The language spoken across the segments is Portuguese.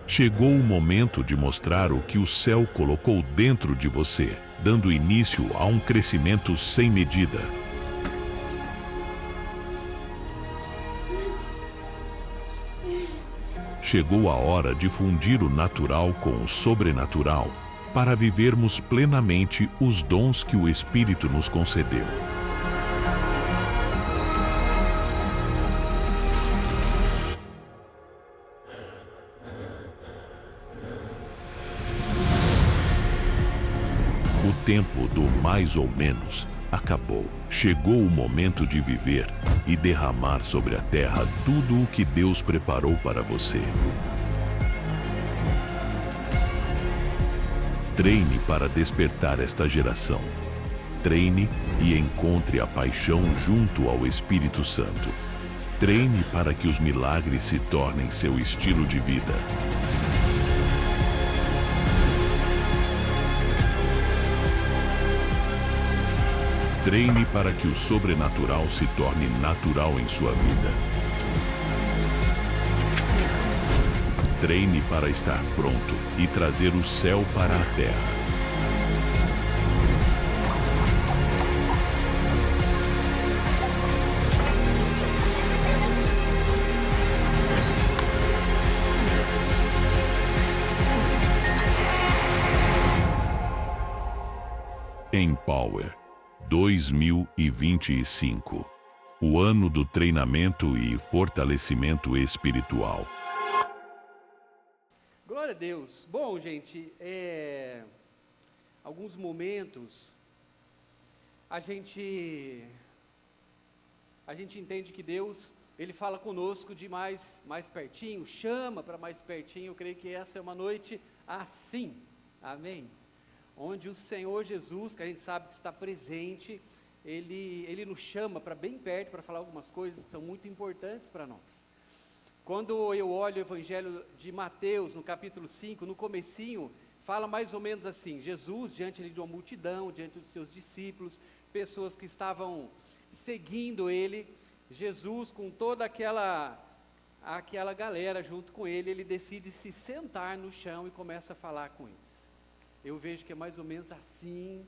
Chegou o momento de mostrar o que o céu colocou dentro de você, dando início a um crescimento sem medida. Chegou a hora de fundir o natural com o sobrenatural, para vivermos plenamente os dons que o Espírito nos concedeu. O tempo do mais ou menos acabou. Chegou o momento de viver e derramar sobre a terra tudo o que Deus preparou para você. Treine para despertar esta geração. Treine e encontre a paixão junto ao Espírito Santo. Treine para que os milagres se tornem seu estilo de vida. Treine para que o sobrenatural se torne natural em sua vida. Treine para estar pronto e trazer o céu para a terra. Empower 2025, o ano do treinamento e fortalecimento espiritual. Glória a Deus. Bom, gente, alguns momentos a gente entende que Deus, Ele fala conosco de mais pertinho, chama para mais pertinho. Eu creio que essa é uma noite assim, amém? Onde o Senhor Jesus, que a gente sabe que está presente, Ele nos chama para bem perto, para falar algumas coisas que são muito importantes para nós. Quando eu olho o Evangelho de Mateus, no capítulo 5, no comecinho, fala mais ou menos assim: Jesus, diante de uma multidão, diante dos seus discípulos, pessoas que estavam seguindo Ele, Jesus, com toda aquela galera junto com Ele decide se sentar no chão e começa a falar com eles. Eu vejo que é mais ou menos assim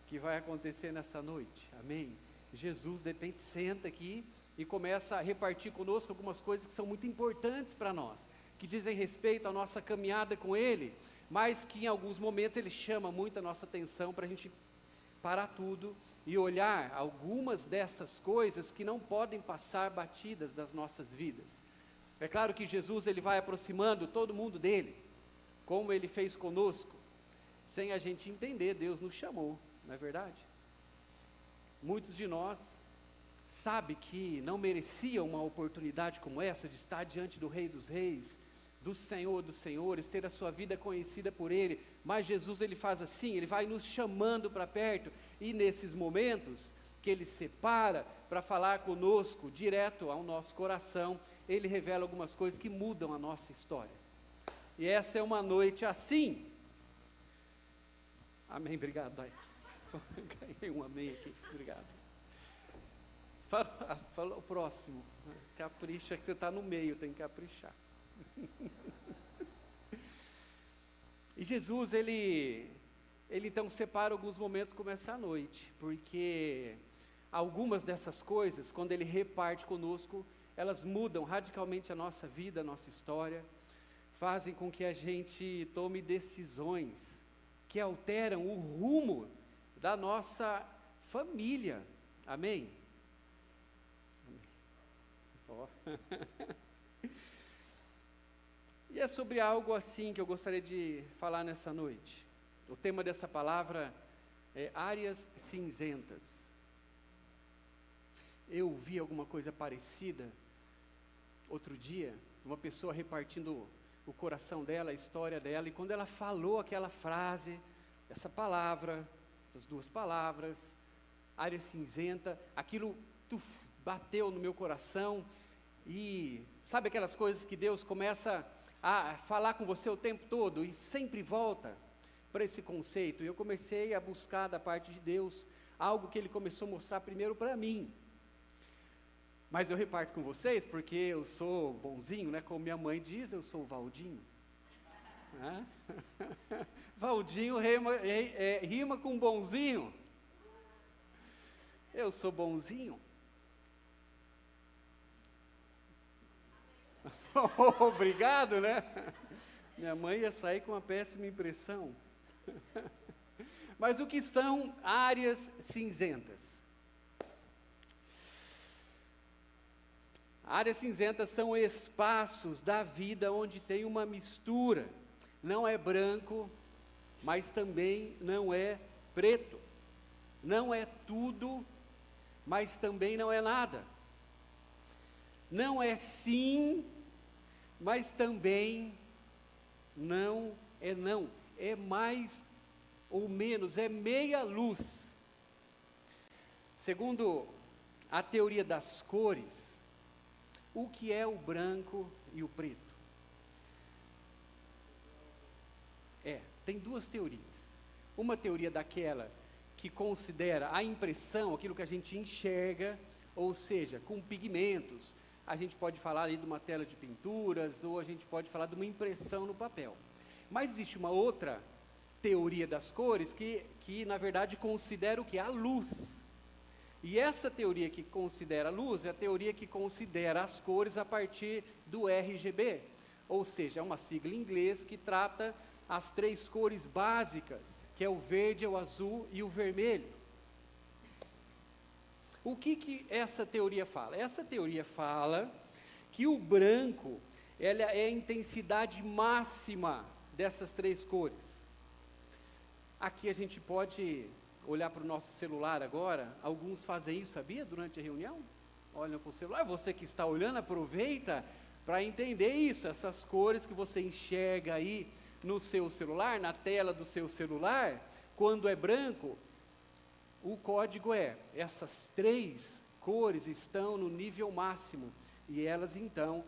que vai acontecer nessa noite, amém? Jesus, de repente, senta aqui e começa a repartir conosco algumas coisas que são muito importantes para nós, que dizem respeito à nossa caminhada com Ele, mas que em alguns momentos Ele chama muito a nossa atenção para a gente parar tudo e olhar algumas dessas coisas que não podem passar batidas das nossas vidas. É claro que Jesus, Ele vai aproximando todo mundo dEle, como Ele fez conosco, sem a gente entender. Deus nos chamou, não é verdade? Muitos de nós sabem que não mereciam uma oportunidade como essa, de estar diante do Rei dos Reis, do Senhor dos Senhores, ter a sua vida conhecida por Ele, mas Jesus, Ele faz assim, Ele vai nos chamando para perto, e nesses momentos que Ele separa para falar conosco, direto ao nosso coração, Ele revela algumas coisas que mudam a nossa história. E essa é uma noite assim. Amém, obrigado, Dai. Ganhei um amém aqui, obrigado. Fala o próximo, capricha, que você está no meio, tem que caprichar. E Jesus, ele então separa alguns momentos como essa noite, porque algumas dessas coisas, quando Ele reparte conosco, elas mudam radicalmente a nossa vida, a nossa história, fazem com que a gente tome decisões que alteram o rumo da nossa família, amém? Oh. E é sobre algo assim que eu gostaria de falar nessa noite. O tema dessa palavra é áreas cinzentas. Eu vi alguma coisa parecida outro dia, uma pessoa repartindo o coração dela, a história dela, e quando ela falou aquela frase, essa palavra, essas duas palavras, área cinzenta, aquilo bateu no meu coração. E sabe aquelas coisas que Deus começa a falar com você o tempo todo e sempre volta para esse conceito? E eu comecei a buscar da parte de Deus algo que Ele começou a mostrar primeiro para mim. Mas eu reparto com vocês porque eu sou bonzinho, né? Como minha mãe diz, eu sou o Valdinho. Né? Valdinho rima com bonzinho. Eu sou bonzinho. Obrigado, né? Minha mãe ia sair com uma péssima impressão. Mas o que são áreas cinzentas? Áreas cinzentas são espaços da vida onde tem uma mistura. Não é branco, mas também não é preto. Não é tudo, mas também não é nada. Não é sim, mas também não é não. É mais ou menos, é meia luz. Segundo a teoria das cores, o que é o branco e o preto? Tem duas teorias. Uma teoria daquela que considera a impressão, aquilo que a gente enxerga, ou seja, com pigmentos. A gente pode falar ali de uma tela de pinturas, ou a gente pode falar de uma impressão no papel. Mas existe uma outra teoria das cores que na verdade considera o que? A luz. E essa teoria que considera a luz é a teoria que considera as cores a partir do RGB, ou seja, é uma sigla em inglês que trata as três cores básicas, que é o verde, o azul e o vermelho. O que essa teoria fala? Essa teoria fala que o branco ela é a intensidade máxima dessas três cores. Aqui a gente pode olhar para o nosso celular agora, alguns fazem isso, sabia? Durante a reunião, olham para o celular, você que está olhando, aproveita para entender isso, essas cores que você enxerga aí no seu celular, na tela do seu celular, quando é branco, o código essas três cores estão no nível máximo, e elas então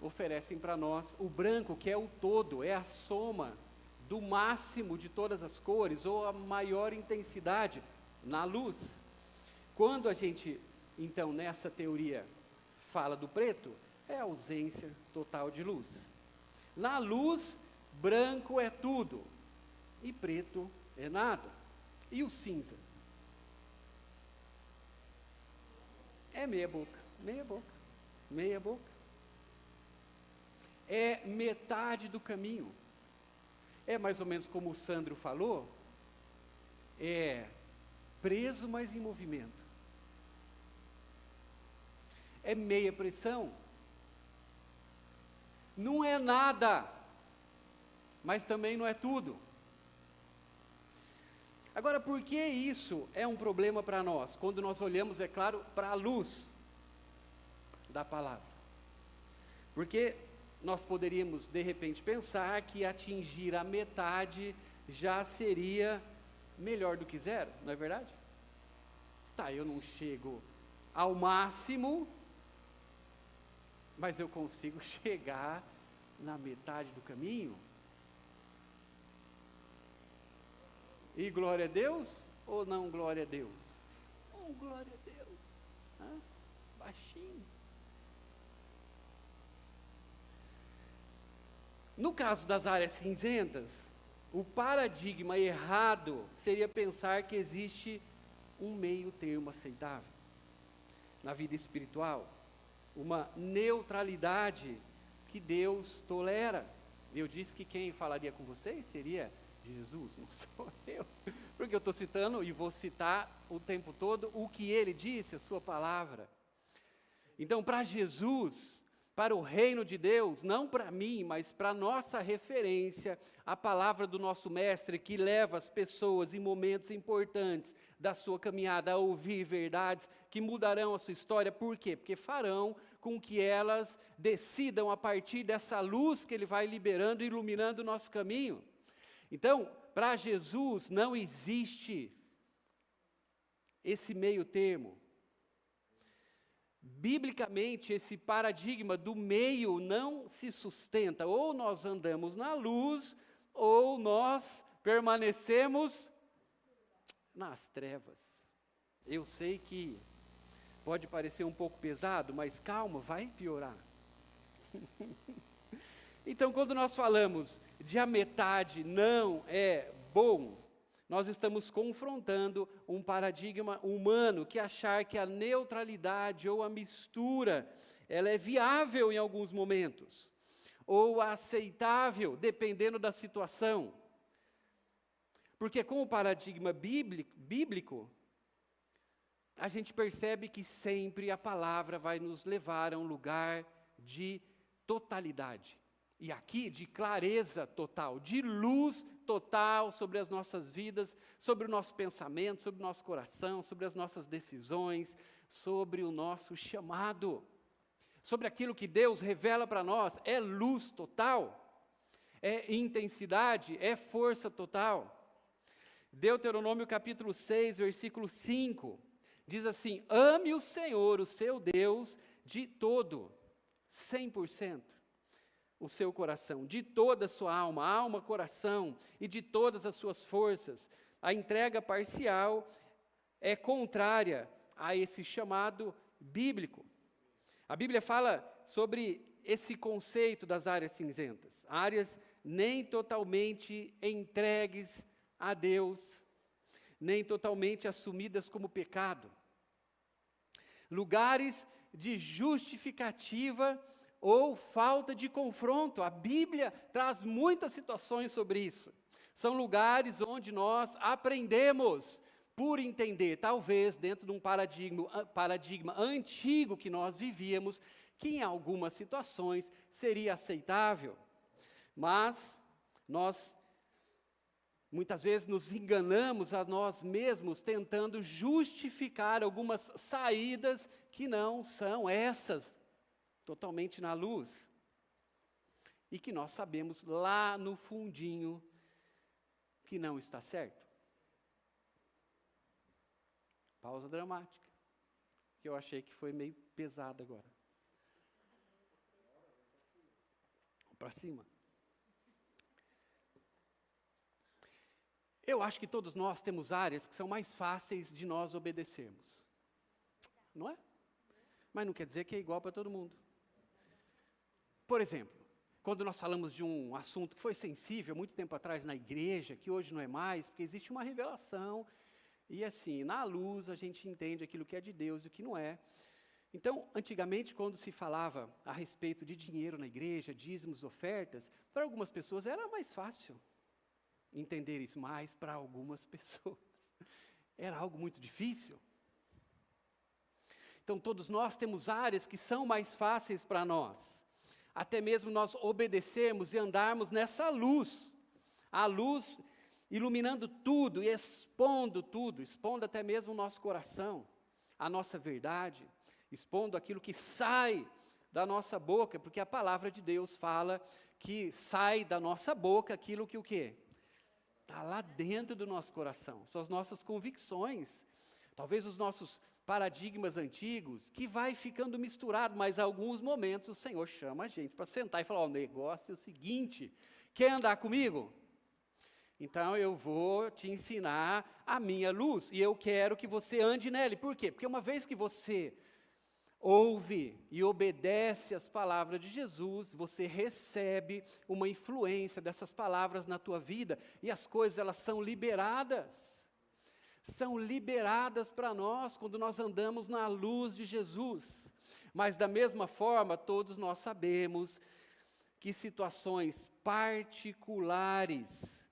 oferecem para nós o branco, que é o todo, é a soma do máximo de todas as cores, ou a maior intensidade na luz. Quando a gente, então, nessa teoria, fala do preto, é a ausência total de luz. Na luz, branco é tudo, e preto é nada. E o cinza? É meia boca, meia boca, meia boca. É metade do caminho. É mais ou menos como o Sandro falou, é preso, mas em movimento. É meia pressão. Não é nada, mas também não é tudo. Agora, por que isso é um problema para nós? Quando nós olhamos, é claro, para a luz da palavra. Porque nós poderíamos, de repente, pensar que atingir a metade já seria melhor do que zero, não é verdade? Tá, eu não chego ao máximo, mas eu consigo chegar na metade do caminho. E glória a Deus ou não glória a Deus? Oh, glória a Deus. Baixinho. No caso das áreas cinzentas, o paradigma errado seria pensar que existe um meio termo aceitável na vida espiritual, uma neutralidade que Deus tolera. Eu disse que quem falaria com vocês seria Jesus, não sou eu, porque eu estou citando e vou citar o tempo todo o que ele disse, a sua palavra. Então, para Jesus, para o reino de Deus, não para mim, mas para nossa referência, a palavra do nosso mestre que leva as pessoas em momentos importantes da sua caminhada a ouvir verdades que mudarão a sua história. Por quê? Porque farão com que elas decidam a partir dessa luz que ele vai liberando e iluminando o nosso caminho. Então, para Jesus não existe esse meio termo. Biblicamente, esse paradigma do meio não se sustenta. Ou nós andamos na luz, ou nós permanecemos nas trevas. Eu sei que Pode parecer um pouco pesado, mas calma, vai piorar. Então, quando nós falamos de a metade não é bom, nós estamos confrontando um paradigma humano que achar que a neutralidade ou a mistura, ela é viável em alguns momentos, ou aceitável, dependendo da situação. Porque com o paradigma bíblico, a gente percebe que sempre a palavra vai nos levar a um lugar de totalidade. E aqui de clareza total, de luz total sobre as nossas vidas, sobre o nosso pensamento, sobre o nosso coração, sobre as nossas decisões, sobre o nosso chamado, sobre aquilo que Deus revela para nós. É luz total, é intensidade, é força total. Deuteronômio capítulo 6, versículo 5, diz assim: ame o Senhor, o seu Deus, de todo, 100%. O seu coração, de toda a sua alma, coração e de todas as suas forças. A entrega parcial é contrária a esse chamado bíblico. A Bíblia fala sobre esse conceito das áreas cinzentas, áreas nem totalmente entregues a Deus, nem totalmente assumidas como pecado. Lugares de justificativa ou falta de confronto. A Bíblia traz muitas situações sobre isso. São lugares onde nós aprendemos por entender, talvez dentro de um paradigma antigo que nós vivíamos, que em algumas situações seria aceitável. Mas nós muitas vezes nos enganamos a nós mesmos tentando justificar algumas saídas que não são essas, totalmente na luz, e que nós sabemos lá no fundinho que não está certo. Pausa dramática, que eu achei que foi meio pesada agora. Vamos para cima. Eu acho que todos nós temos áreas que são mais fáceis de nós obedecermos. Não é? Mas não quer dizer que é igual para todo mundo. Por exemplo, quando nós falamos de um assunto que foi sensível muito tempo atrás na igreja, que hoje não é mais, porque existe uma revelação, e assim, na luz a gente entende aquilo que é de Deus e o que não é. Então, antigamente, quando se falava a respeito de dinheiro na igreja, dízimos, ofertas, para algumas pessoas era mais fácil entender isso, mas para algumas pessoas era algo muito difícil. Então, todos nós temos áreas que são mais fáceis para nós. Até mesmo nós obedecermos e andarmos nessa luz. A luz iluminando tudo e expondo tudo, expondo até mesmo o nosso coração, a nossa verdade, expondo aquilo que sai da nossa boca, porque a palavra de Deus fala que sai da nossa boca aquilo que o quê? Está lá dentro do nosso coração, são as nossas convicções, talvez os nossos paradigmas antigos, que vai ficando misturado, mas em alguns momentos o Senhor chama a gente para sentar e falar: o negócio é o seguinte, quer andar comigo? Então eu vou te ensinar a minha luz, e eu quero que você ande nela. Por quê? Porque uma vez que você ouve e obedece às palavras de Jesus, você recebe uma influência dessas palavras na tua vida, e as coisas elas são liberadas para nós quando nós andamos na luz de Jesus. Mas da mesma forma, todos nós sabemos que situações particulares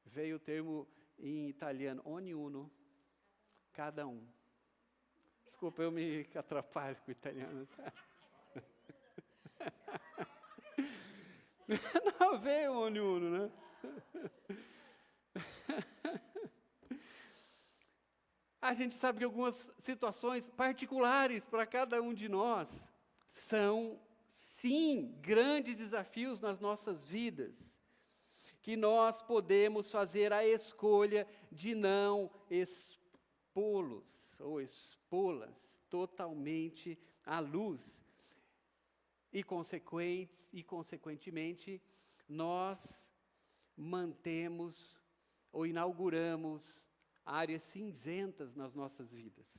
veio o termo em italiano, ognuno, cada um. Desculpa, eu me atrapalho com o italiano. Não, veio ognuno, né? A gente sabe que algumas situações particulares para cada um de nós são, sim, grandes desafios nas nossas vidas, que nós podemos fazer a escolha de não expô-los ou expô-las totalmente à luz. E consequentemente, nós mantemos ou inauguramos áreas cinzentas nas nossas vidas.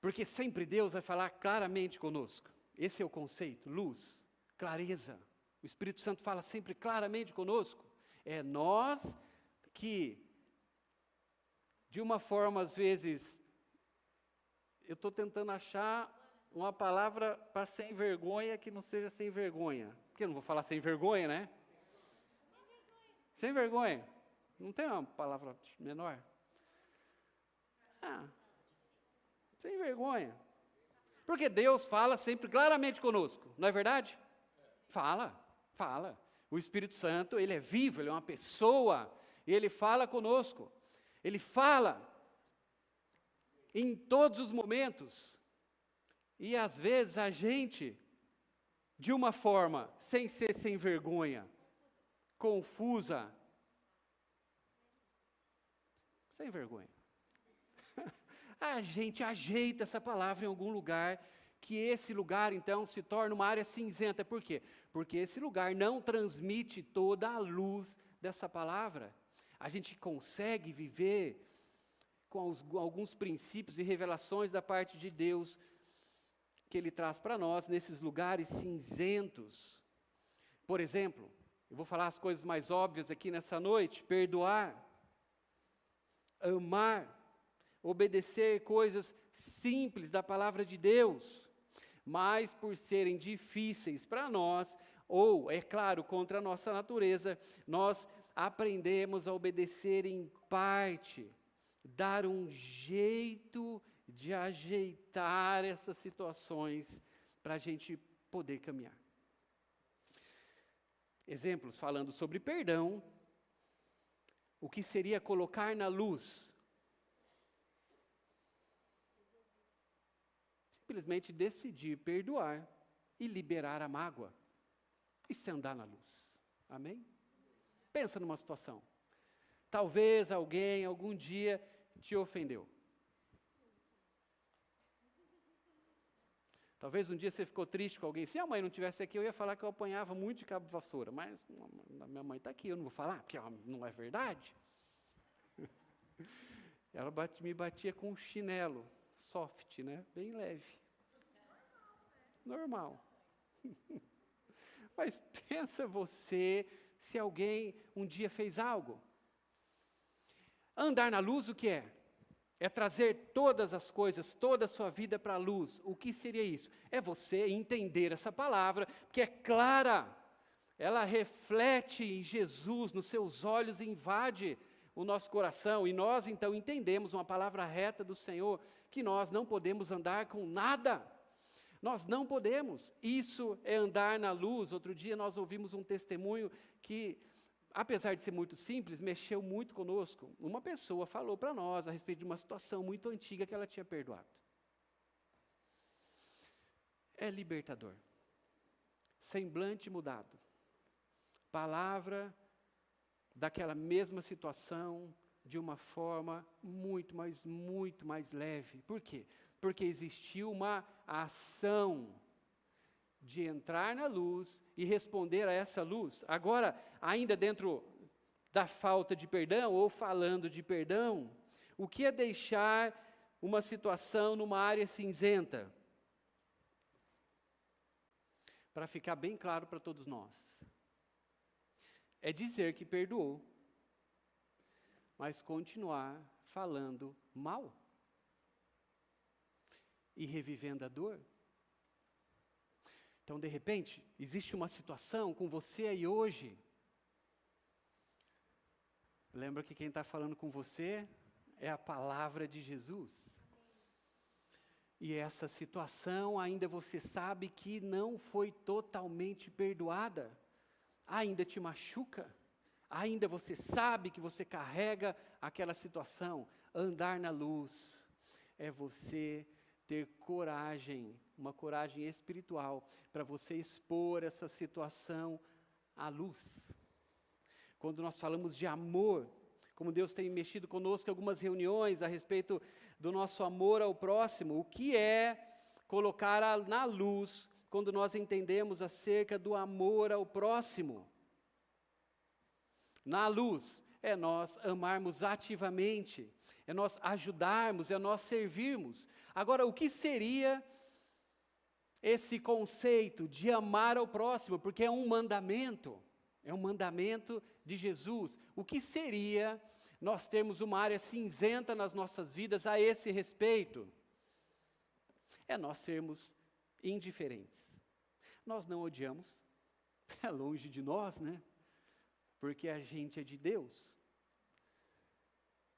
Porque sempre Deus vai falar claramente conosco. Esse é o conceito, luz, clareza. O Espírito Santo fala sempre claramente conosco. É nós que, de uma forma, às vezes, eu estou tentando achar uma palavra para sem vergonha que não seja sem vergonha. Porque eu não vou falar sem vergonha, né? Sem vergonha. Não tem uma palavra menor? Sem vergonha. Porque Deus fala sempre claramente conosco, não é verdade? Fala. O Espírito Santo, ele é vivo, ele é uma pessoa, e ele fala conosco. Ele fala em todos os momentos. E às vezes a gente, de uma forma, sem ser sem vergonha, confusa, sem vergonha. A gente ajeita essa palavra em algum lugar, que esse lugar, então, se torna uma área cinzenta. Por quê? Porque esse lugar não transmite toda a luz dessa palavra. A gente consegue viver com alguns princípios e revelações da parte de Deus, que Ele traz para nós, nesses lugares cinzentos. Por exemplo, eu vou falar as coisas mais óbvias aqui nessa noite: perdoar, amar, obedecer coisas simples da palavra de Deus, mas por serem difíceis para nós, ou, é claro, contra a nossa natureza, nós aprendemos a obedecer em parte, dar um jeito de ajeitar essas situações para a gente poder caminhar. Exemplos falando sobre perdão, o que seria colocar na luz? Simplesmente decidir perdoar e liberar a mágoa. Isso é andar na luz. Amém? Pensa numa situação. Talvez alguém, algum dia, te ofendeu. Talvez um dia você ficou triste com alguém. Se a mãe não estivesse aqui, eu ia falar que eu apanhava muito de cabo de vassoura. Mas a minha mãe está aqui, eu não vou falar, porque não é verdade. Ela me batia com um chinelo, soft, né? Bem leve. Normal. Mas pensa você, se alguém um dia fez algo. Andar na luz, o que é? É trazer todas as coisas, toda a sua vida para a luz. O que seria isso? É você entender essa palavra, que é clara. Ela reflete em Jesus, nos seus olhos, invade o nosso coração. E nós, então, entendemos uma palavra reta do Senhor, que nós não podemos andar com nada. Nós não podemos. Isso é andar na luz. Outro dia nós ouvimos um testemunho que, apesar de ser muito simples, mexeu muito conosco. Uma pessoa falou para nós a respeito de uma situação muito antiga que ela tinha perdoado. É libertador. Semblante mudado. Palavra daquela mesma situação de uma forma muito mais leve. Por quê? Porque existiu uma ação de entrar na luz e responder a essa luz. Agora, ainda dentro da falta de perdão, ou falando de perdão, o que é deixar uma situação numa área cinzenta? Para ficar bem claro para todos nós. É dizer que perdoou, mas continuar falando mal e revivendo a dor. Então, de repente, existe uma situação com você aí hoje. Lembra que quem está falando com você é a palavra de Jesus. E essa situação ainda você sabe que não foi totalmente perdoada. Ainda te machuca. Ainda você sabe que você carrega aquela situação. Andar na luz é você ter coragem, uma coragem espiritual, para você expor essa situação à luz. Quando nós falamos de amor, como Deus tem mexido conosco em algumas reuniões a respeito do nosso amor ao próximo, o que é colocar na luz quando nós entendemos acerca do amor ao próximo? Na luz é nós amarmos ativamente, é nós ajudarmos, é nós servirmos. Agora, o que seria esse conceito de amar ao próximo? Porque é um mandamento de Jesus. O que seria nós termos uma área cinzenta nas nossas vidas a esse respeito? É nós sermos indiferentes. Nós não odiamos, é longe de nós, né? Porque a gente é de Deus.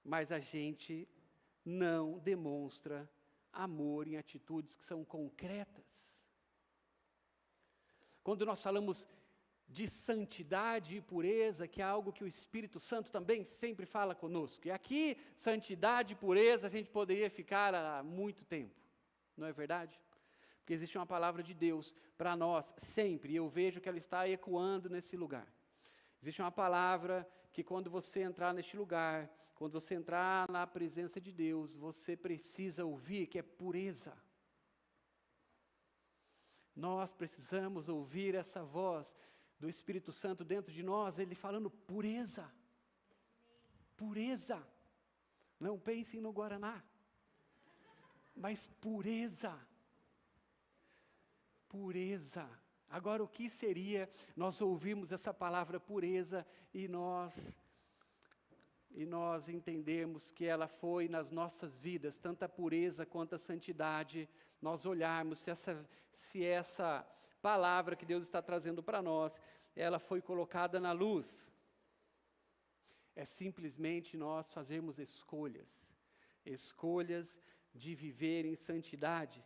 Mas a gente não demonstra amor em atitudes que são concretas. Quando nós falamos de santidade e pureza, que é algo que o Espírito Santo também sempre fala conosco. E aqui, santidade e pureza, a gente poderia ficar há muito tempo, não é verdade? Porque existe uma palavra de Deus para nós sempre, e eu vejo que ela está ecoando nesse lugar. Existe uma palavra que quando você entrar neste lugar, quando você entrar na presença de Deus, você precisa ouvir, que é pureza. Nós precisamos ouvir essa voz do Espírito Santo dentro de nós, ele falando pureza. Pureza. Não pensem no Guaraná, mas pureza. Pureza. Agora, o que seria nós ouvirmos essa palavra pureza e nós entendermos que ela foi nas nossas vidas, tanto a pureza quanto a santidade, nós olharmos se essa palavra que Deus está trazendo para nós, ela foi colocada na luz. É simplesmente nós fazermos escolhas de viver em santidade.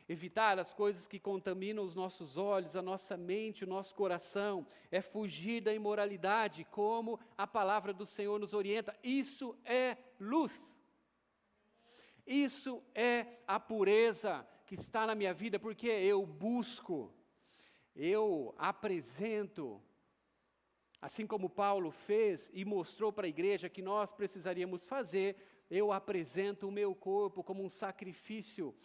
Evitar as coisas que contaminam os nossos olhos, a nossa mente, o nosso coração, é fugir da imoralidade, como a palavra do Senhor nos orienta. Isso é luz. Isso é a pureza que está na minha vida, porque eu busco, eu apresento, assim como Paulo fez e mostrou para a igreja que nós precisaríamos fazer, eu apresento o meu corpo como um sacrifício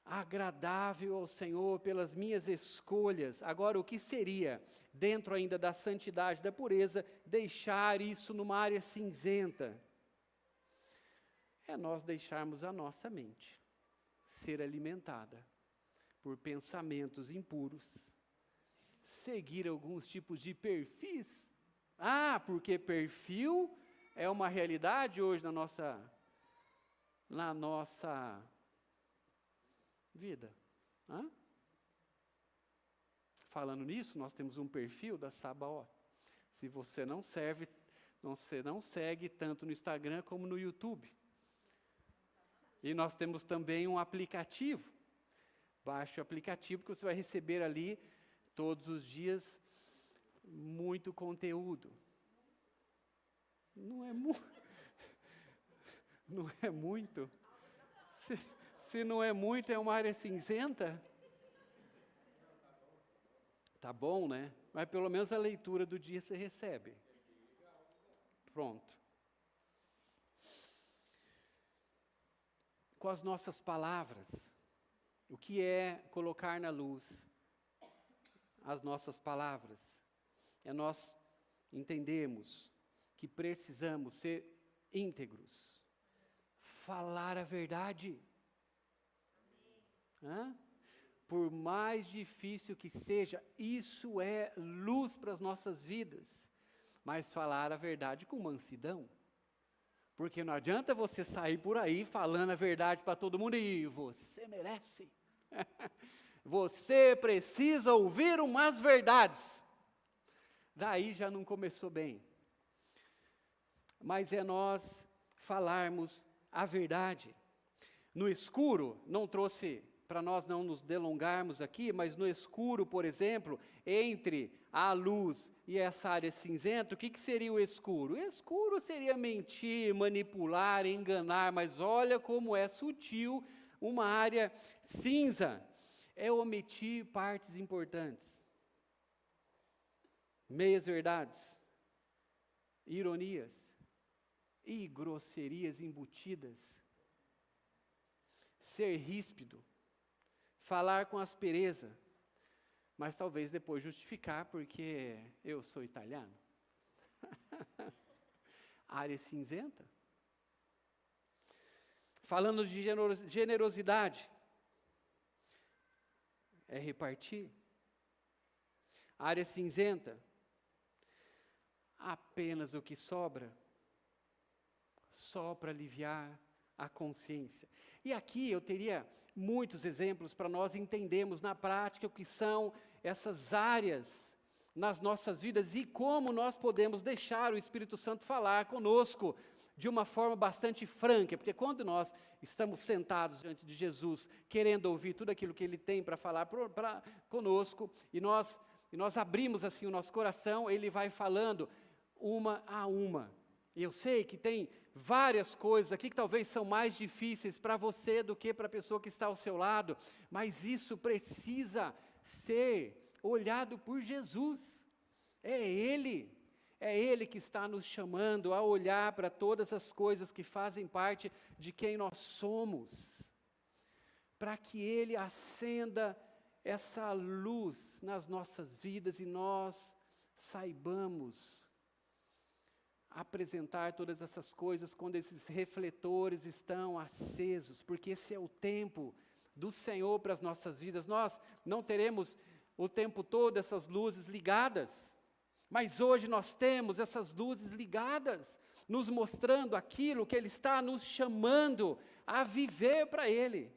agradável ao Senhor pelas minhas escolhas. Agora, o que seria, dentro ainda da santidade, da pureza, deixar isso numa área cinzenta? É nós deixarmos a nossa mente ser alimentada por pensamentos impuros, seguir alguns tipos de perfis. Porque perfil é uma realidade hoje na nossa vida. Falando nisso, nós temos um perfil da Sabaoth. Se você não segue tanto no Instagram como no YouTube. E nós temos também um aplicativo. Baixe o aplicativo que você vai receber ali todos os dias muito conteúdo. Não é muito? Se não é muito, é uma área cinzenta? Tá bom, né? Mas pelo menos a leitura do dia você recebe. Pronto. Com as nossas palavras, o que é colocar na luz as nossas palavras? É nós entendermos que precisamos ser íntegros, falar a verdade. Por mais difícil que seja, isso é luz para as nossas vidas. Mas falar a verdade com mansidão. Porque não adianta você sair por aí falando a verdade para todo mundo e você merece. Você precisa ouvir umas verdades. Daí já não começou bem. Mas é nós falarmos a verdade. No escuro, não trouxe para nós não nos delongarmos aqui, mas no escuro, por exemplo, entre a luz e essa área cinzenta, o que seria o escuro? O escuro seria mentir, manipular, enganar, mas olha como é sutil uma área cinza. É omitir partes importantes. Meias verdades, ironias e grosserias embutidas. Ser ríspido, falar com aspereza, mas talvez depois justificar porque eu sou italiano. Área cinzenta. Falando de generosidade, é repartir. Área cinzenta, apenas o que sobra, só para aliviar a consciência. E aqui eu teria muitos exemplos para nós entendermos na prática o que são essas áreas nas nossas vidas e como nós podemos deixar o Espírito Santo falar conosco de uma forma bastante franca, porque quando nós estamos sentados diante de Jesus, querendo ouvir tudo aquilo que Ele tem para falar conosco, e nós abrimos assim o nosso coração, Ele vai falando uma a uma. E eu sei que tem várias coisas aqui que talvez são mais difíceis para você do que para a pessoa que está ao seu lado, mas isso precisa ser olhado por Jesus. É Ele que está nos chamando a olhar para todas as coisas que fazem parte de quem nós somos, para que Ele acenda essa luz nas nossas vidas e nós saibamos apresentar todas essas coisas quando esses refletores estão acesos, porque esse é o tempo do Senhor para as nossas vidas. Nós não teremos o tempo todo essas luzes ligadas, mas hoje nós temos essas luzes ligadas, nos mostrando aquilo que Ele está nos chamando a viver para Ele.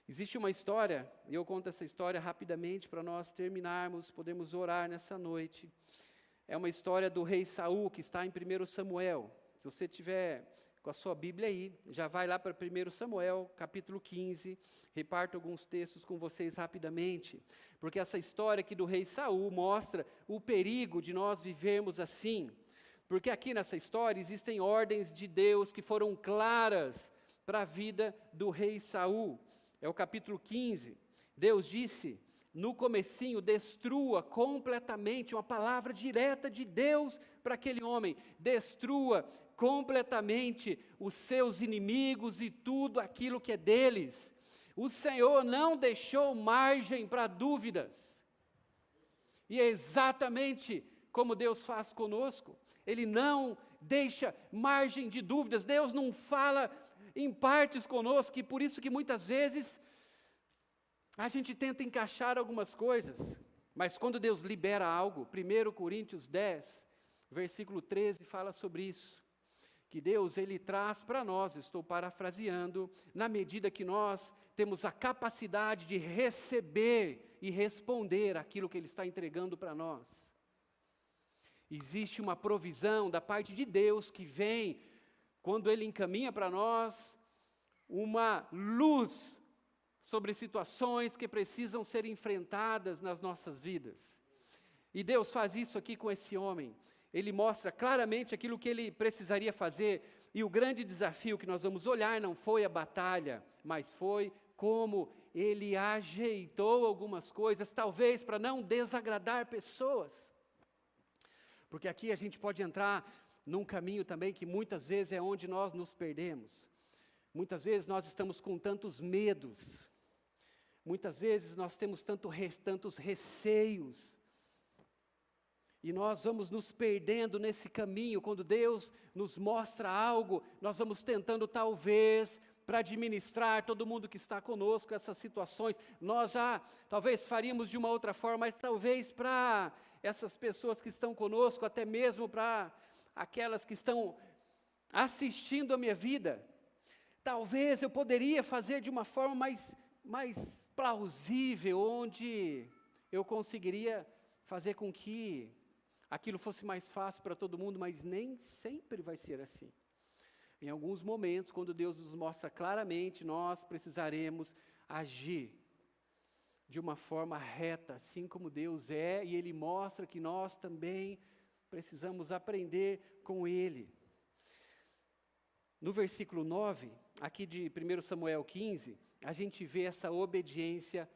Existe uma história, e eu conto essa história rapidamente para nós terminarmos, podemos orar nessa noite. É uma história do rei Saul, que está em 1 Samuel. Se você tiver com a sua Bíblia aí, já vai lá para 1 Samuel, capítulo 15, reparto alguns textos com vocês rapidamente, porque essa história aqui do rei Saul mostra o perigo de nós vivermos assim, porque aqui nessa história existem ordens de Deus que foram claras para a vida do rei Saul. É o capítulo 15, Deus disse, no comecinho, destrua completamente, uma palavra direta de Deus para aquele homem, destrua completamente os seus inimigos e tudo aquilo que é deles. O Senhor não deixou margem para dúvidas, e é exatamente como Deus faz conosco, Ele não deixa margem de dúvidas, Deus não fala em partes conosco, e por isso que muitas vezes a gente tenta encaixar algumas coisas, mas quando Deus libera algo, 1 Coríntios 10, versículo 13, fala sobre isso, que Deus, Ele traz para nós, estou parafraseando, na medida que nós temos a capacidade de receber e responder aquilo que Ele está entregando para nós. Existe uma provisão da parte de Deus que vem, quando Ele encaminha para nós, uma luz sobre situações que precisam ser enfrentadas nas nossas vidas. E Deus faz isso aqui com esse homem. Ele mostra claramente aquilo que ele precisaria fazer. E o grande desafio que nós vamos olhar não foi a batalha, mas foi como ele ajeitou algumas coisas, talvez para não desagradar pessoas. Porque aqui a gente pode entrar num caminho também que muitas vezes é onde nós nos perdemos. Muitas vezes nós estamos com tantos medos. Muitas vezes nós temos tantos receios, e nós vamos nos perdendo nesse caminho, quando Deus nos mostra algo, nós vamos tentando talvez, para administrar todo mundo que está conosco, essas situações, nós já talvez faríamos de uma outra forma, mas talvez para essas pessoas que estão conosco, até mesmo para aquelas que estão assistindo a minha vida, talvez eu poderia fazer de uma forma mais plausível, onde eu conseguiria fazer com que aquilo fosse mais fácil para todo mundo, mas nem sempre vai ser assim. Em alguns momentos, quando Deus nos mostra claramente, nós precisaremos agir de uma forma reta, assim como Deus é, e Ele mostra que nós também precisamos aprender com Ele. No versículo 9, aqui de 1 Samuel 15, a gente vê essa obediência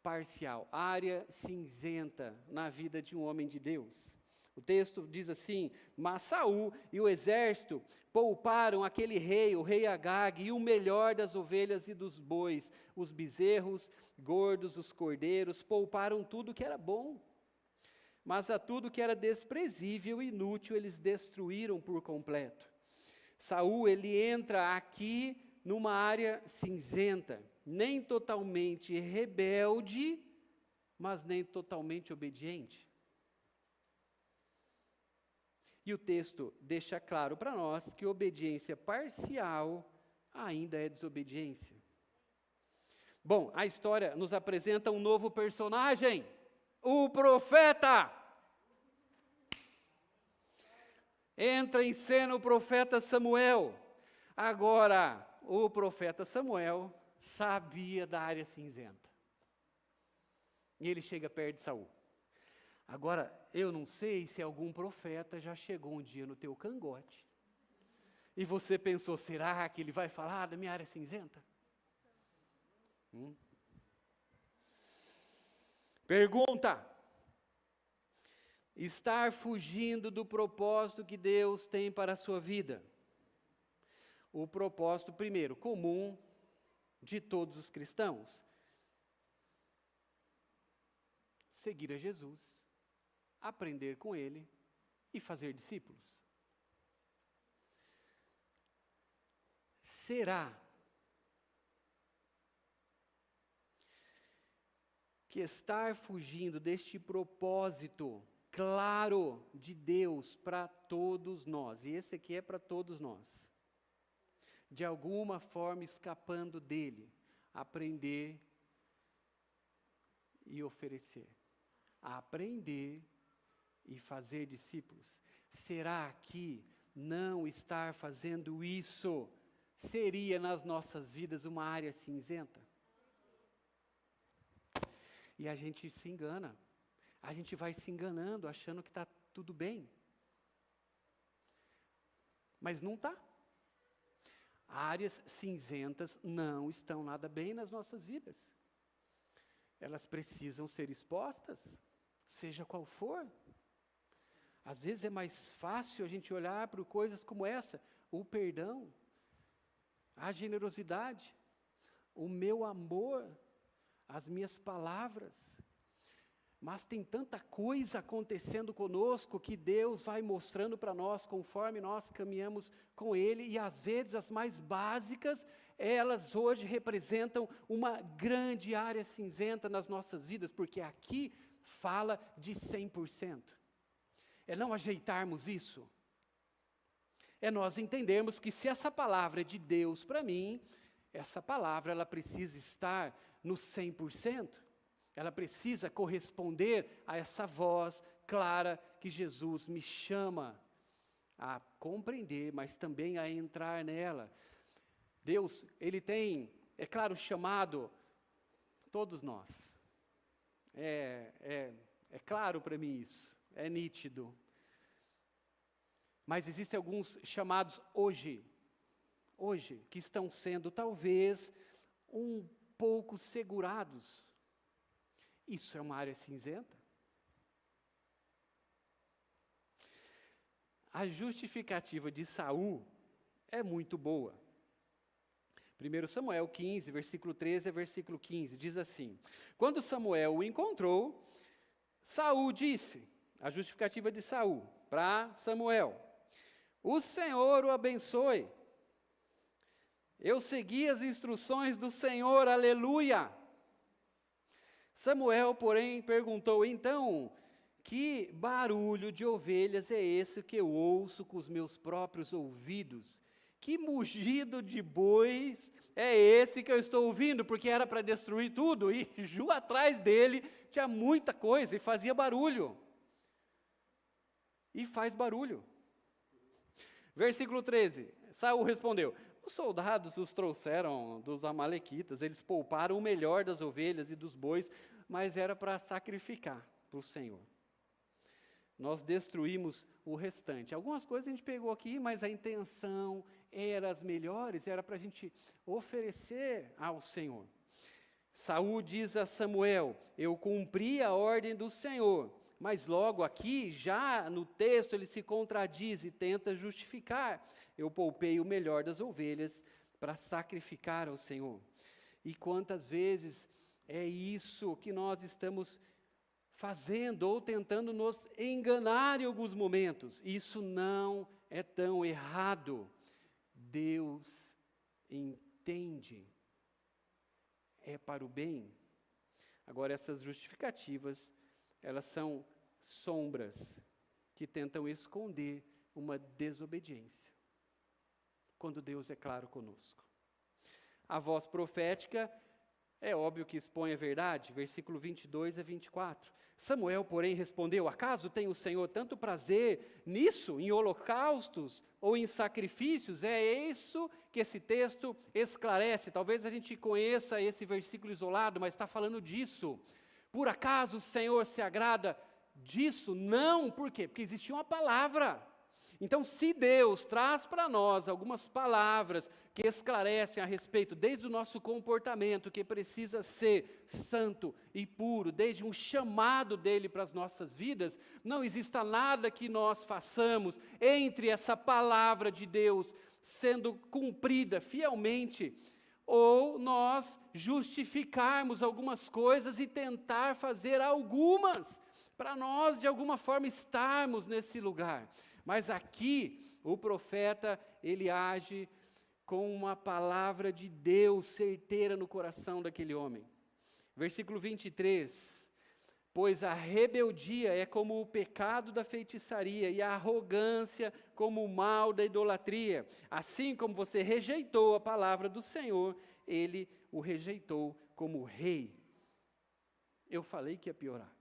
parcial, área cinzenta na vida de um homem de Deus. O texto diz assim: mas Saul e o exército pouparam aquele rei, o rei Agag, e o melhor das ovelhas e dos bois, os bezerros gordos, os cordeiros, pouparam tudo que era bom. mas a tudo que era desprezível e inútil eles destruíram por completo. Saul, ele entra aqui numa área cinzenta, nem totalmente rebelde, mas nem totalmente obediente. E o texto deixa claro para nós que obediência parcial ainda é desobediência. Bom, a história nos apresenta um novo personagem, o profeta. Entra em cena o profeta Samuel. Agora, o profeta Samuel sabia da área cinzenta. E ele chega perto de Saul. Agora, eu não sei se algum profeta já chegou um dia no teu cangote. E você pensou, será que ele vai falar da minha área cinzenta? Pergunta. Estar fugindo do propósito que Deus tem para a sua vida. O propósito, primeiro, comum de todos os cristãos. Seguir a Jesus, aprender com Ele e fazer discípulos. Será que estar fugindo deste propósito claro de Deus para todos nós, e esse aqui é para todos nós, de alguma forma escapando dele, aprender e oferecer, aprender e fazer discípulos, será que não estar fazendo isso seria nas nossas vidas uma área cinzenta? E a gente se engana. A gente vai se enganando, achando que está tudo bem. Mas não está. Áreas cinzentas não estão nada bem nas nossas vidas. Elas precisam ser expostas, seja qual for. Às vezes é mais fácil a gente olhar para coisas como essa, o perdão, a generosidade, o meu amor, as minhas palavras. Mas tem tanta coisa acontecendo conosco que Deus vai mostrando para nós conforme nós caminhamos com Ele, e às vezes as mais básicas, elas hoje representam uma grande área cinzenta nas nossas vidas, porque aqui fala de 100%. É não ajeitarmos isso. É nós entendermos que se essa palavra é de Deus para mim, essa palavra ela precisa estar no 100%. Ela precisa corresponder a essa voz clara que Jesus me chama a compreender, mas também a entrar nela. Deus, Ele tem, é claro, chamado todos nós. É claro para mim isso, é nítido. Mas existem alguns chamados hoje, que estão sendo talvez um pouco segurados. Isso é uma área cinzenta? A justificativa de Saul é muito boa. 1 Samuel 15, versículo 13 a versículo 15, diz assim: quando Samuel o encontrou, Saul disse, a justificativa de Saul para Samuel: o Senhor o abençoe. Eu segui as instruções do Senhor, aleluia. Samuel, porém, perguntou, então, que barulho de ovelhas é esse que eu ouço com os meus próprios ouvidos? Que mugido de bois é esse que eu estou ouvindo? Porque era para destruir tudo, e atrás dele tinha muita coisa, e fazia barulho. E faz barulho. Versículo 13, Saul respondeu, os soldados os trouxeram dos amalequitas, eles pouparam o melhor das ovelhas e dos bois, mas era para sacrificar para o Senhor. Nós destruímos o restante. Algumas coisas a gente pegou aqui, mas a intenção era as melhores, era para a gente oferecer ao Senhor. Saul diz a Samuel, eu cumpri a ordem do Senhor, mas logo aqui, já no texto, ele se contradiz e tenta justificar. Eu poupei o melhor das ovelhas para sacrificar ao Senhor. E quantas vezes é isso que nós estamos fazendo ou tentando nos enganar em alguns momentos. Isso não é tão errado. Deus entende. É para o bem. Agora, essas justificativas, elas são sombras que tentam esconder uma desobediência, quando Deus é claro conosco. A voz profética é óbvio que expõe a verdade, versículo 22 a 24. Samuel, porém, respondeu: acaso tem o Senhor tanto prazer nisso, em holocaustos ou em sacrifícios? É isso que esse texto esclarece. Talvez a gente conheça esse versículo isolado, mas está falando disso. Por acaso o Senhor se agrada disso? Não, por quê? Porque existia uma palavra. Então, se Deus traz para nós algumas palavras que esclarecem a respeito, desde o nosso comportamento, que precisa ser santo e puro, desde um chamado dele para as nossas vidas, não exista nada que nós façamos entre essa palavra de Deus sendo cumprida fielmente, ou nós justificarmos algumas coisas e tentar fazer algumas, para nós de alguma forma estarmos nesse lugar. Mas aqui, o profeta, ele age com uma palavra de Deus certeira no coração daquele homem. Versículo 23, pois a rebeldia é como o pecado da feitiçaria e a arrogância como o mal da idolatria. Assim como você rejeitou a palavra do Senhor, ele o rejeitou como rei. Eu falei que ia piorar.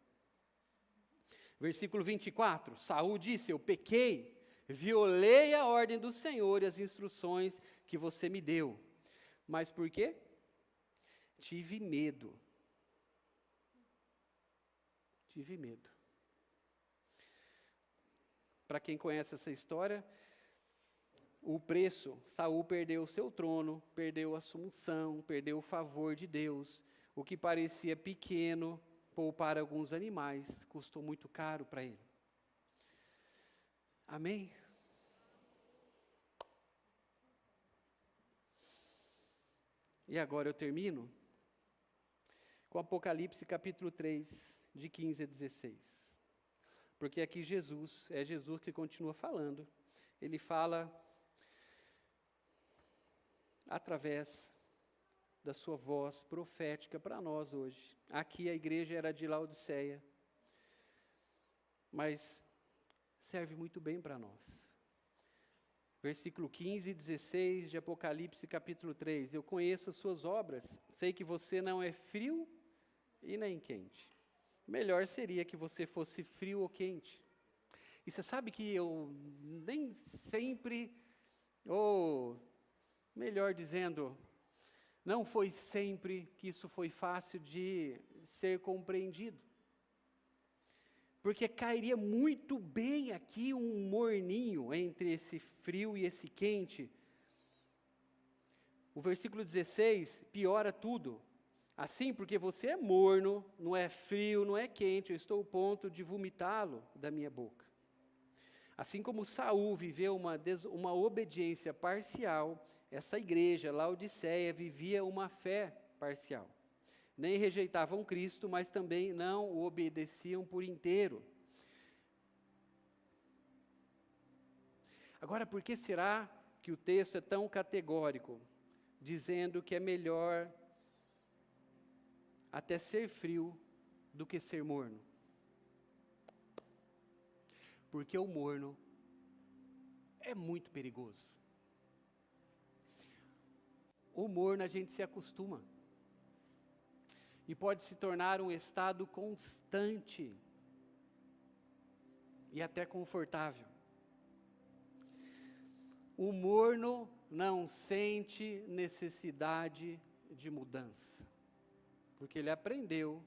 Versículo 24, Saul disse: eu pequei, violei a ordem do Senhor e as instruções que você me deu. Mas por quê? Tive medo. Tive medo. Para quem conhece essa história, o preço, Saul perdeu o seu trono, perdeu a sua unção, perdeu o favor de Deus. O que parecia pequeno, poupar alguns animais, custou muito caro para ele. Amém? E agora eu termino com Apocalipse capítulo 3, de 15 a 16. Porque aqui é Jesus que continua falando. Ele fala através da sua voz profética para nós hoje. Aqui a igreja era de Laodiceia, mas serve muito bem para nós. Versículo 15 e 16 de Apocalipse capítulo 3. Eu conheço as suas obras, sei que você não é frio e nem quente. Melhor seria que você fosse frio ou quente. E você sabe que eu nem sempre, ou melhor dizendo, não foi sempre que isso foi fácil de ser compreendido. Porque cairia muito bem aqui um morninho entre esse frio e esse quente. O versículo 16 piora tudo. Assim, porque você é morno, não é frio, não é quente, eu estou ao ponto de vomitá-lo da minha boca. Assim como Saul viveu uma obediência parcial, essa igreja, Laodiceia, vivia uma fé parcial. Nem rejeitavam Cristo, mas também não o obedeciam por inteiro. Agora, por que será que o texto é tão categórico, dizendo que é melhor até ser frio do que ser morno? Porque o morno é muito perigoso. O morno a gente se acostuma. E pode se tornar um estado constante. E até confortável. O morno não sente necessidade de mudança. Porque ele aprendeu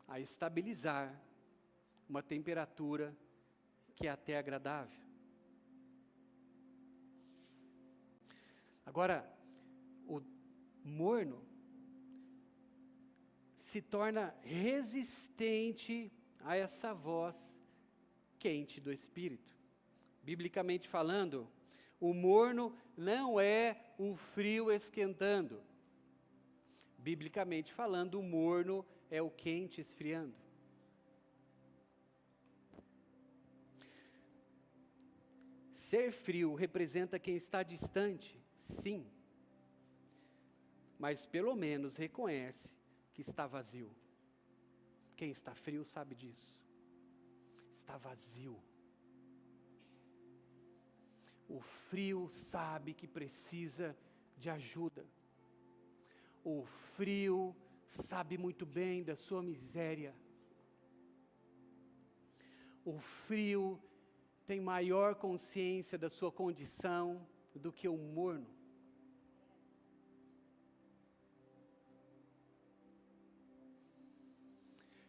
a estabilizar uma temperatura que é até agradável. Agora, o morno se torna resistente a essa voz quente do Espírito. Biblicamente falando, o morno não é o frio esquentando. Biblicamente falando, o morno é o quente esfriando. Ser frio representa quem está distante, sim. Mas pelo menos reconhece que está vazio. Quem está frio sabe disso. Está vazio. O frio sabe que precisa de ajuda. O frio sabe muito bem da sua miséria. O frio tem maior consciência da sua condição do que o morno.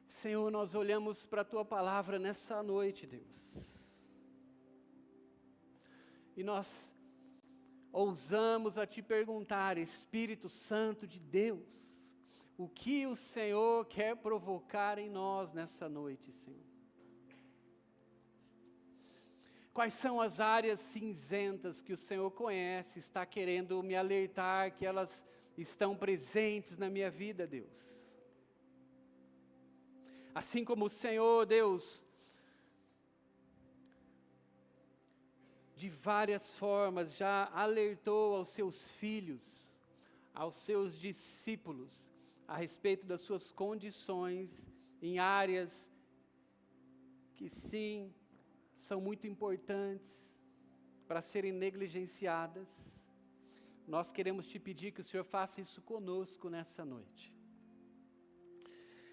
Senhor, nós olhamos para a Tua palavra nessa noite, Deus. E nós ousamos a Te perguntar, Espírito Santo de Deus, o que o Senhor quer provocar em nós nessa noite, Senhor? Quais são as áreas cinzentas que o Senhor conhece, está querendo me alertar que elas estão presentes na minha vida, Deus? Assim como o Senhor, Deus, de várias formas já alertou aos seus filhos, aos seus discípulos, a respeito das suas condições em áreas que sim, são muito importantes para serem negligenciadas. Nós queremos Te pedir que o Senhor faça isso conosco nessa noite.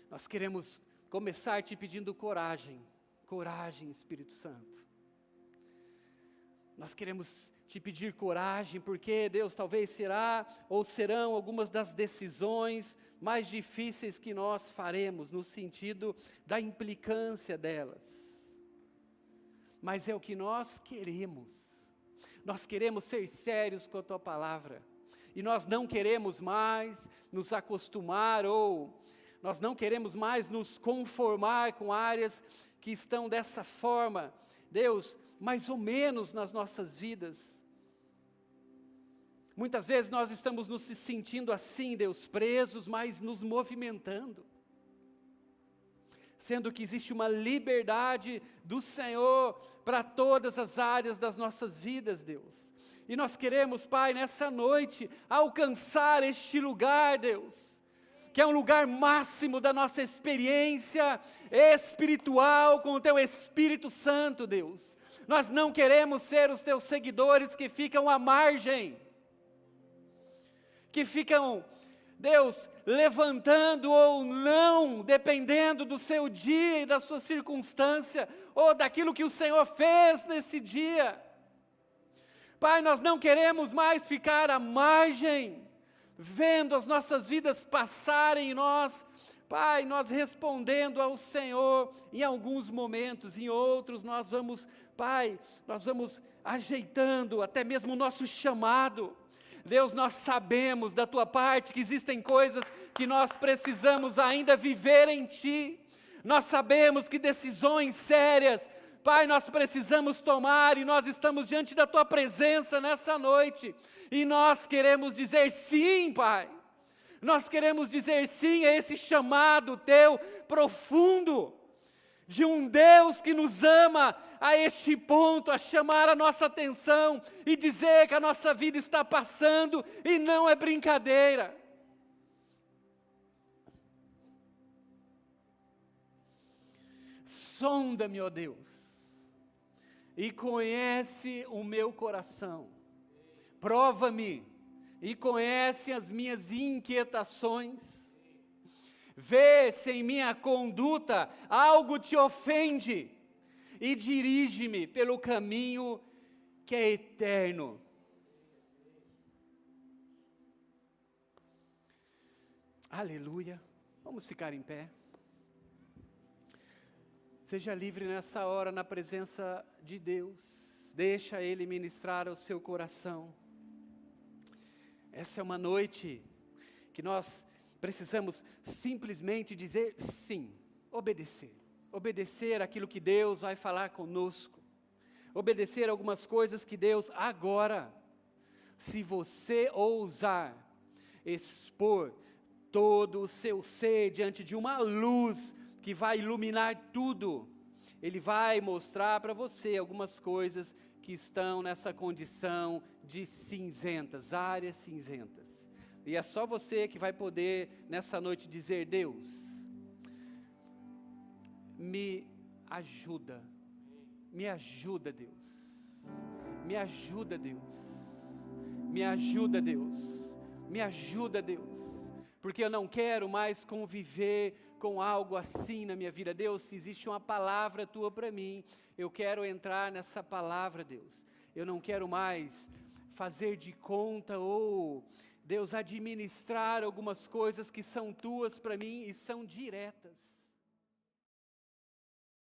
Nós queremos começar Te pedindo coragem, coragem, Espírito Santo. Nós queremos Te pedir coragem, porque, Deus, talvez será ou serão algumas das decisões mais difíceis que nós faremos, no sentido da implicância delas. Mas é o que nós queremos. Nós queremos ser sérios com a Tua palavra. E nós não queremos mais nos acostumar ou nós não queremos mais nos conformar com áreas que estão dessa forma, Deus, mais ou menos nas nossas vidas. Muitas vezes nós estamos nos sentindo assim, Deus, presos, mas nos movimentando. Sendo que existe uma liberdade do Senhor para todas as áreas das nossas vidas, Deus. E nós queremos, Pai, nessa noite, alcançar este lugar, Deus, que é um lugar máximo da nossa experiência espiritual com o Teu Espírito Santo, Deus. Nós não queremos ser os Teus seguidores que ficam à margem, que ficam, Deus, levantando ou não, dependendo do seu dia e da sua circunstância, ou daquilo que o Senhor fez nesse dia. Pai, nós não queremos mais ficar à margem, vendo as nossas vidas passarem e nós, Pai, nós respondendo ao Senhor em alguns momentos, em outros nós vamos, Pai, nós vamos ajeitando até mesmo o nosso chamado. Deus, nós sabemos da Tua parte que existem coisas que nós precisamos ainda viver em Ti. Nós sabemos que decisões sérias, Pai, nós precisamos tomar e nós estamos diante da Tua presença nessa noite. E nós queremos dizer sim, Pai. Nós queremos dizer sim a esse chamado Teu profundo, de um Deus que nos ama a este ponto, a chamar a nossa atenção e dizer que a nossa vida está passando e não é brincadeira. Sonda-me, ó Deus, e conhece o meu coração. Prova-me e conhece as minhas inquietações. Vê se em minha conduta algo te ofende e dirige-me pelo caminho que é eterno. Aleluia. Vamos ficar em pé. Seja livre nessa hora na presença de Deus. Deixa Ele ministrar ao seu coração. Essa é uma noite que nós precisamos simplesmente dizer sim, obedecer. Obedecer aquilo que Deus vai falar conosco. Obedecer algumas coisas que Deus agora, se você ousar expor todo o seu ser diante de uma luz que vai iluminar tudo, Ele vai mostrar para você algumas coisas que estão nessa condição de cinzentas, áreas cinzentas. E é só você que vai poder nessa noite dizer: Deus, me ajuda, Deus, me ajuda, Deus, me ajuda, Deus, me ajuda, Deus, porque eu não quero mais conviver com algo assim na minha vida. Deus, se existe uma palavra tua para mim, eu quero entrar nessa palavra, Deus. Eu não quero mais fazer de conta ou, Deus, administrar algumas coisas que são tuas para mim e são diretas.